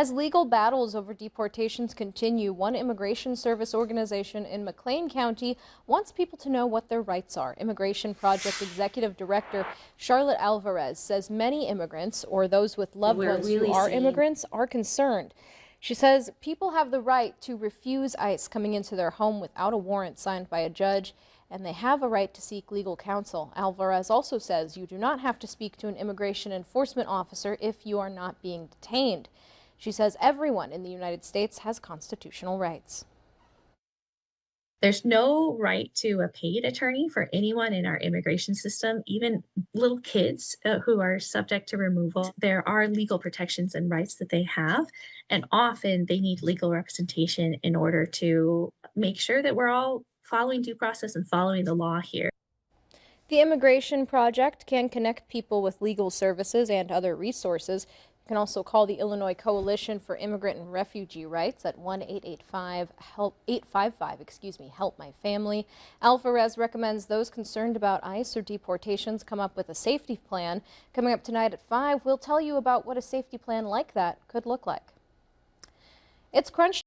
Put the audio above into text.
As legal battles over deportations continue, one immigration service organization in McLean County wants people to know what their rights are. Immigration Project Executive Director Charlotte Alvarez says many immigrants, or those with loved ones who are immigrants, are concerned. She says people have the right to refuse ICE coming into their home without a warrant signed by a judge, and they have a right to seek legal counsel. Alvarez also says you do not have to speak to an immigration enforcement officer if you are not being detained. She says everyone in the United States has constitutional rights. There's no right to a paid attorney for anyone in our immigration system, even little kids who are subject to removal. There are legal protections and rights that they have, and often they need legal representation in order to make sure that we're all following due process and following the law here. The Immigration Project can connect people with legal services and other resources. You can also call the Illinois Coalition for Immigrant and Refugee Rights at 1-855 Help My Family. Alvarez recommends those concerned about ICE or deportations come up with a safety plan. Coming up tonight at 5, we'll tell you about what a safety plan like that could look like. It's crunch